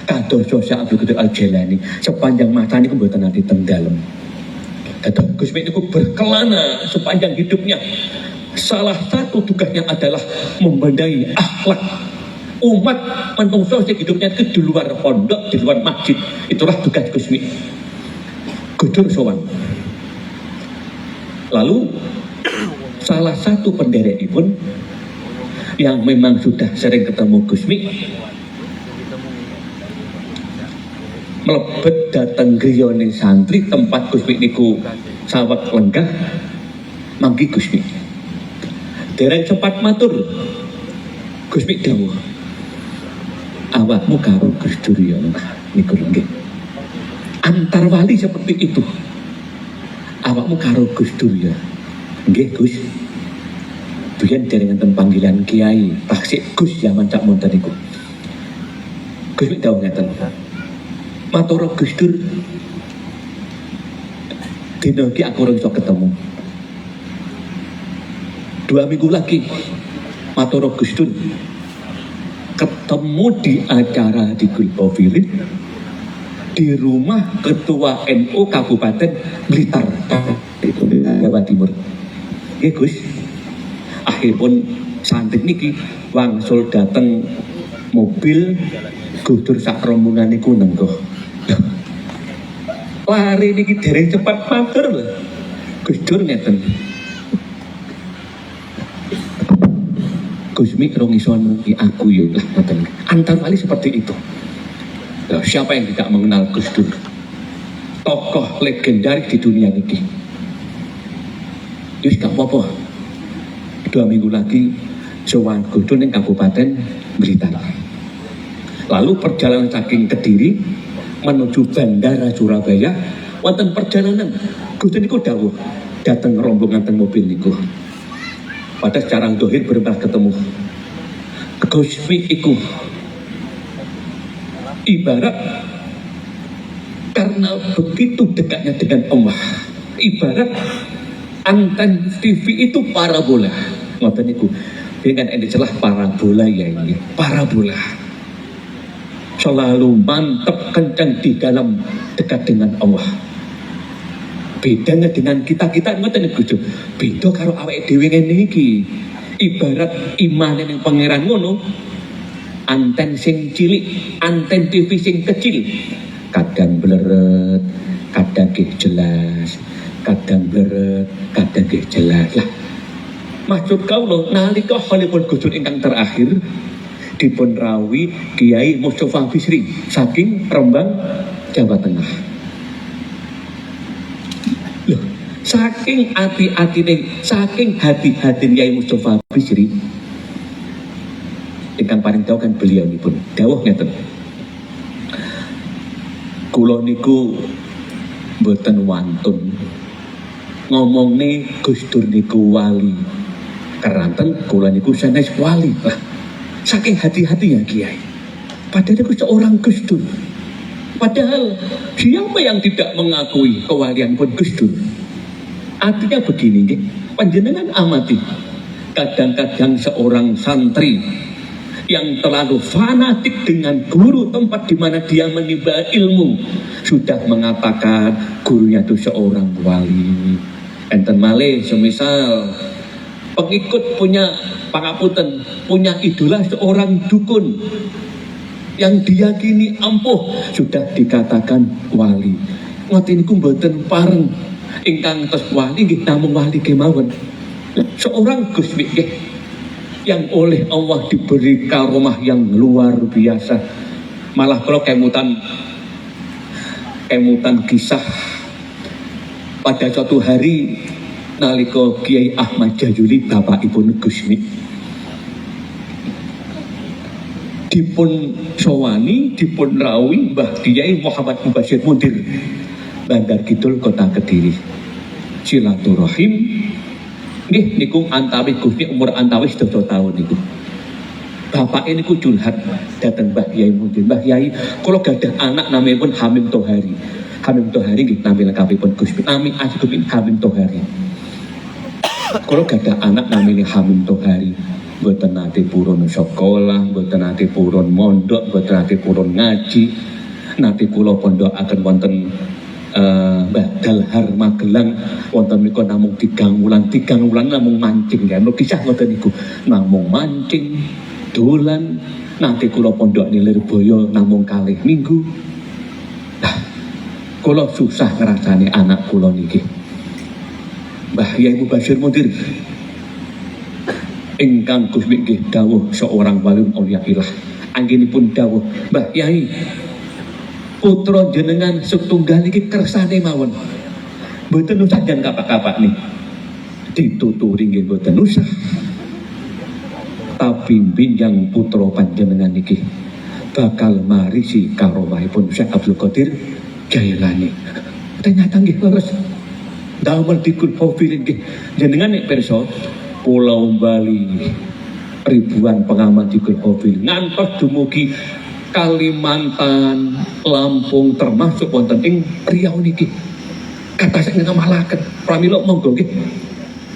Kados sosok Abdul Qadir Al-Jailani sepanjang masa ini mboten nate teng dalem. Kados Gusmi itu berkelana sepanjang hidupnya. Salah satu tugasnya adalah membenahi akhlak umat menungso sing hidupnya itu di luar pondok, di luar masjid. Itulah tugas Gusmi. Gus Dur sowan. Lalu salah satu penderek pun yang memang sudah sering ketemu Gusmi melebet datang griyane santri tempat Gusmi niku saweg lenggah manggi Gusmi. Dereng sempat matur Gusmi dawuh, awakmu karo Gus Dur ya niku nggih. Antar wali seperti itu. Awakmu karo Gus Dur ya. Nggih Gus. Biyen dereng enten panggilan kiai, taksik Gus zaman cak monten niku. Gus dawuh ngeten. Matur Gus Dur. Dina iki aku ora iso ketemu. 2 minggu lagi matur Gus Dur ketemu di acara di Gulpovilit di rumah ketua NU Kabupaten Blitar itu Jawa Timur. Nggih Gus. Akhiripun santri niki wangsul dateng mobil Gus Dur sak rombongan niku nenggoh. Lari niki dereng cepat matur lho. Gus Dur ngeten. Gusmi rong iso ngerti aku ya lah ngoten. Antar wali seperti itu. Nah, siapa yang tidak mengenal Gus Dur? Tokoh legendaris di dunia ini. Yus gak apa-apa. 2 minggu lagi sowan Gus Dur ning Kabupaten Blitar. Lalu perjalanan saking Kediri menuju Bandara Surabaya, wonten perjalanan Gus Dur niku dawuh dateng rombongan teng mobil niku. Pada secara dohir berpernah ketemu Gusmi iku ibarat karena begitu dekatnya dengan Allah, ibarat anten TV itu parabola. Ngoten niku. Dengan ini celah parabola ya ini. Parabola. Selalu mantap kencang di dalam dekat dengan Allah. Bedanya dengan kita ngoten niku. Beda karo awake dhewe ngene iki. Ibarat imane ning pangeran ngono, anten sing cilik, anten TV sing kecil, kadang bleret, kadang nggih jelas, kadang bleret, kadang nggih jelas. Lah maksud kawula nalika halipun Gusdur ingkang terakhir dipun rawuhi Kiai Mustofa Bisri saking Rembang, Jawa Tengah. Loh, saking ati-atine, saking hati-hatine Kiai Mustofa Bisri ingkang paling dawuh kan beliau nipun dawuh ngeten. Kula niku mboten wantun ngomongne Gusdur niku wali. Keranten kula niku sanes wali. Lah, saking hati-hatinya Kiai. Padahal itu seorang Gusdur. Padahal siapa yang tidak mengakui kewalian pun Gusdur? Artinya begini, nggih, panjenengan amati. Kadang-kadang seorang santri yang terlalu fanatik dengan guru tempat di mana dia menimba ilmu sudah mengatakan gurunya itu seorang wali. Enten malih semisal pengikut punya pangapunten, punya idola seorang dukun yang diyakini ampuh sudah dikatakan wali. Ngoten niku mboten pareng ingkang tes wali nggih namung wali kemawon. Seorang Gus nggih yang oleh Allah diberi karomah yang luar biasa. Malah kalau kemutan kisah pada suatu hari nalika Kiai Ahmad Jajuli bapakipun Gusmi dipun sowani, dipun rawuhi Mbah Kiai Muhammad Mubashir Muntir Bandar Kidul Kota Kediri. Silaturahim nggih niku antawis Gusmi umur antawis 2 tahun niku. Bapak ini ku curhat datang Mbah Kiai Muntir. Mbah Kiai, kula gadah anak namanya Hamim Tohari. Hamim Tohari nggih nami lengkapipun Gusmi. Nami asli Hamim Tohari. Kalau gada anak namanya Hamim Tohari, mboten nate purun sekolah, mboten nate purun mondok, mboten nate purun ngaji, nate kula pondokaken wonten Mbah Dalhar Magelang, wonten menika namung 3 wulan namung mancing ya. Kisah ngoten niku, namung mancing, dolan, nate kula pondok ning Lirboyo namung 2 minggu. Nah, kula susah ngrasani anak kula niki. Mbah Kiai Mubashir Muntir ingkang Gus nggih dawuh seorang wali auliyaillah. Anggenipun dawuh, Mbah Kiai, putra jenengan setunggal iki kersane mawon. Mboten usah jan kapak-kapak nih. Dituturi nggih mboten usah. Tapi binjang putra panjenengan iki bakal marisi karomahipun Syekh Abdul Qadir Jailani. Ternyata nggih leres. Damel dikul hofilin nggih jenengan nek pirsa Pulau Bali ribuan pengamat dikul hofil ngantos dumugi Kalimantan, Lampung termasuk wonten ing Riau niki. Kata sak ngamalaken pramila monggo nggih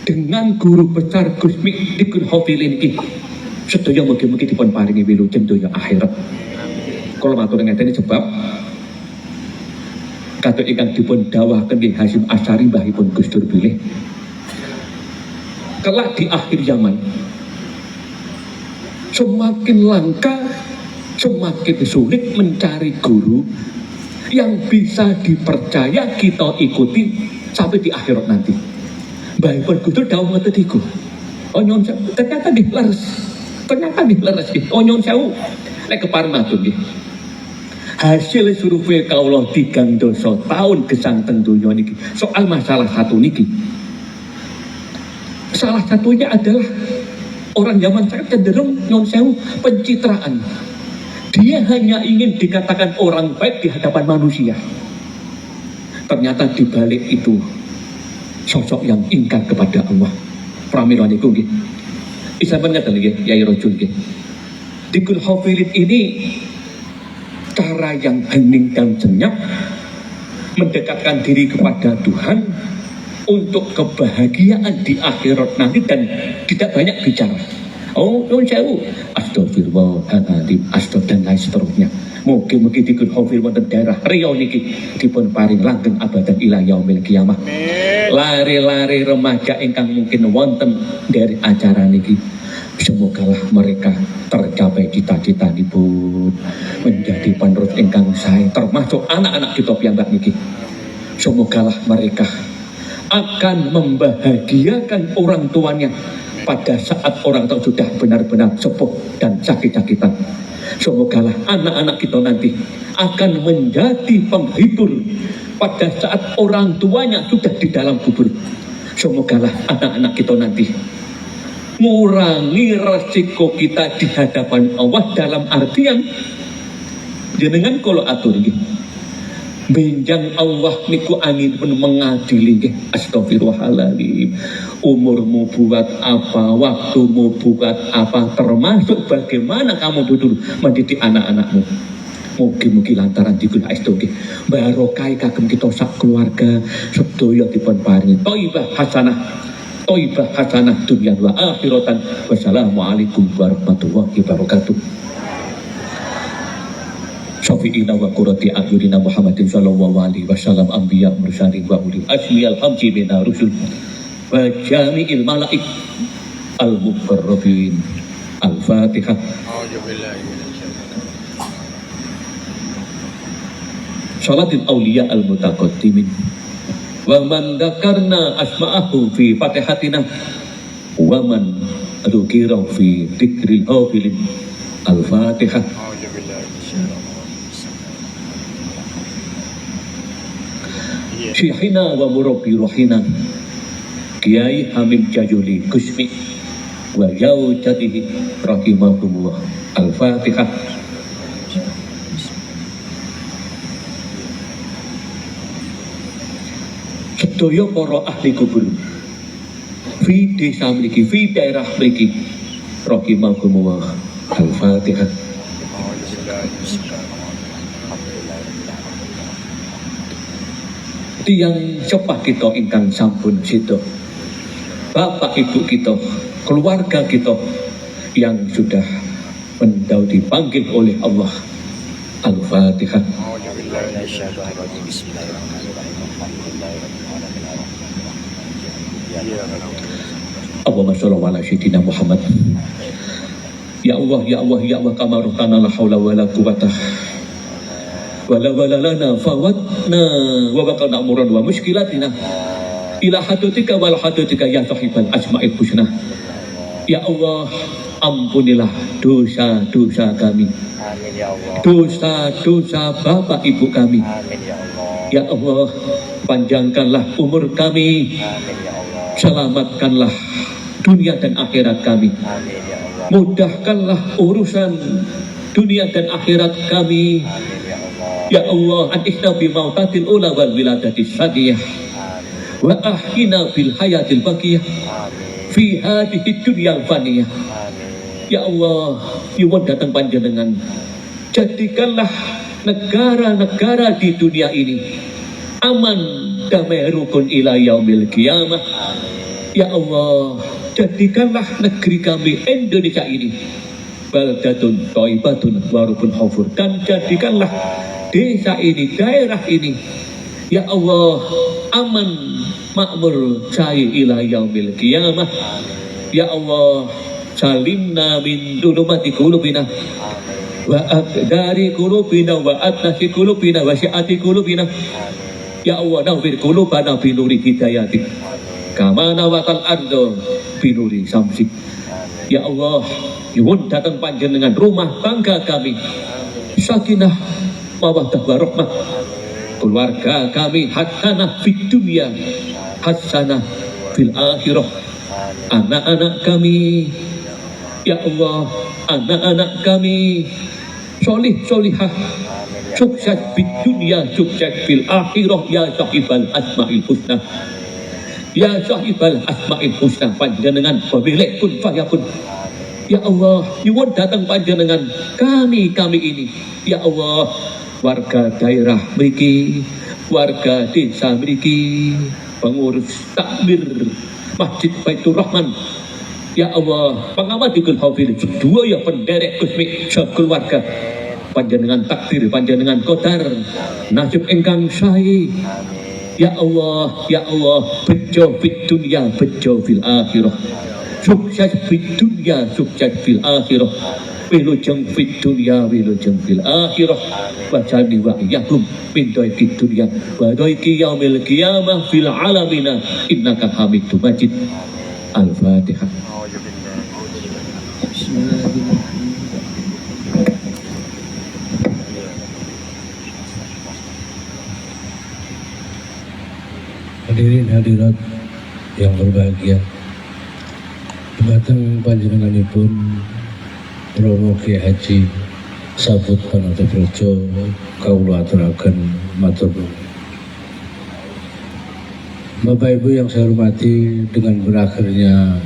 dengan guru besar Gusmi dikul hofilin niki sedaya mugi-mugi dipun paringi wilujeng donya akhirat. Kula matur ngeten sebab kata ingkang dipun dawuhaken Ki Hasyim Asy'ari mbahipun Gusdur bilih kelak di akhir zaman semakin langka, semakin sulit mencari guru yang bisa dipercaya kita ikuti sampai di akhirat nanti. Mbahipun Gusdur dawuh ngoten iku. Oh nyuwun sewu, ternyata leres. Oh nyuwun sewu. Nek kepareng matur nggih. Hasil survei kawula 3 dosa tahun gesangten donya niki soal masalah satu niki. Salah satunya adalah orang zaman sekarang cenderung nyuwun sewu pencitraan. Dia hanya ingin dikatakan orang baik di hadapan manusia. Ternyata di balik itu sosok yang ingkar kepada Allah. Pramila niku nggih. Isapan ngaten nggih Yai Rajul nggih. Dikul hafilin ini cara yang hening dan senyap mendekatkan diri kepada Tuhan untuk kebahagiaan di akhirat nanti dan tidak banyak bicara. Oh, nyuwun sewu, astagfirullahaladzim, dan lain seterusnya. Mugi-mugi dikun hafil wonten daerah Riau niki dipun paring langgeng abadan ila yaumil kiamah. Lari-lari remaja ingkang mungkin wonten dari acara niki, semogalah mereka tercapai cita-citanipun menjadi penerus ingkang sae termasuk anak-anak kita piyambak niki. Semogalah mereka akan membahagiakan orang tuanya pada saat orang tua sudah benar-benar sepuh dan sakit-sakitan. Semogalah anak-anak kita nanti akan menjadi penghibur pada saat orang tuanya sudah di dalam kubur. Semogalah anak-anak kita nanti ngurangi resiko kita di hadapan Allah, dalam artian jenengan kalau atur nggih benjang Allah niku angin pun mengadili nggih. Astagfirullahaladzim. Umurmu buat apa, waktumu buat apa, termasuk bagaimana kamu dulu mendidik anak-anakmu. Mugi-mugi lantaran dikun astu nggih barokah kagem kita sak keluarga sedaya dipun paringi thayyibah hasanah dunya wa akhiratan. Wassalamualaikum warahmatullahi wabarakatuh. Syafi'ina wa qurrati a'yunina Muhammadin sallallahu alaihi wasallam anbiya mursalin wa ulil azmi al-khamsi minar rusul wa jami'il malaik al-muqarrabin. Al-Fatihah. Salatul awliya al-mutaqaddimin wa man dzakarna asma'ahu fi fatihatina wa man dzukira fi dzikril hafilin. Al-Fatihah. Syekhina wa murabbi ruhina Kiai Hamid Jajuli Kusmi wa jaujatihi rahimahumullah. Al-Fatihah. Sedaya para ahli kubur fi desa mriki, fi daerah mriki rahimahumullah. Al-Fatihah. Tiang sepah kita ingkang sampun sida, bapak ibu kita, keluarga kita yang sudah mendau dipanggil oleh Allah. Al-Fatihah. Allahumma sholli ala sayyidina Muhammad. Ya Allah, ya Allah, ya Allah, kama ruhana la haula wala quwata wala lana fawatna wa baqana umuran wa muskilatina ila hadutika wal hadutika ya sahibal asma'il husna. Ya Allah, ampunilah dosa-dosa kami. Amin ya Allah. Dosa-dosa bapak ibu kami. Amin ya Allah. Ya Allah, panjangkanlah umur kami. Amin ya Allah. Selamatkanlah dunia dan akhirat kami. Amin ya Allah. Mudahkanlah urusan dunia dan akhirat kami. Amin. Ya Allah, an'ihna bi mautatil ula wal wiladatis sadiyah wa ahyina bil hayatil baqiyah fi hadhihi dunyal faniyah. Ya Allah, nyuwun datang panjenengan, jadikanlah negara-negara di dunia ini aman, damai, rukun ila yaumil qiyamah. Ya Allah, jadikanlah negeri kami Indonesia ini baldatun thayyibatun wa rukun khafur, dan jadikanlah desa ini, daerah ini, ya Allah, aman, makmur, cair ila yaumil qiyamah. Ya Allah, salimna min dulumati qulubina wa aqdari qulubina wa atnasi qulubina wa syi'ati qulubina. Ya Allah, nawwir qulubana bi nuri hidayatik kama nawatal ardo bi nuri samsik. Ya Allah, nyuwun datang panjenengan rumah tangga kami sakinah mawaddah warahmah, keluarga kami hasanah fid dunya hasanah fil akhirah, anak-anak kami, ya Allah, anak-anak kami solih solihah, sukses fid dunya, sukses fil akhirah. Ya sahibal asma'il husna, ya sahibal asma'il husna, panjenengan pemilik kun fayakun. Ya Allah, nyuwun datang panjenengan kami ini, ya Allah, warga daerah mriki, warga desa mriki, pengurus takmir Masjid Baitur Rahman, ya Allah, pengawadikul hafil dua ya penderek kusmi sekeluarga, panjenengan takdir, panjenengan qadar, nasib engkang sae. Ya Allah, ya Allah, bejo fid dunya, bejo fil akhirah, sukses di dunia, sukses fil akhirah, wilujeng fid dunya, wilujeng fil akhirah, wajani wa yakum min di dunya wa doiki yaumil qiyamah fil alamina innaka hamidum majid. Al-Fatihah. Hadirin hadirat yang berbahagia, dumateng panjenenganipun Romo Kiai Haji Sabut Panotoprojo kawula aturaken matur nuwun. Bapak Ibu yang saya hormati, dengan berakhirnya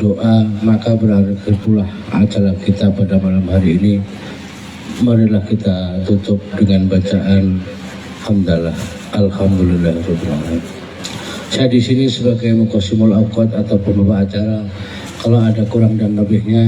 doa maka berakhir pula acara kita pada malam hari ini. Marilah kita tutup dengan bacaan hamdalah alhamdulillahirabbil alamin. Saya di sini sebagai muqassimul awqat atau pembawa acara. Kalau ada kurang dan lebihnya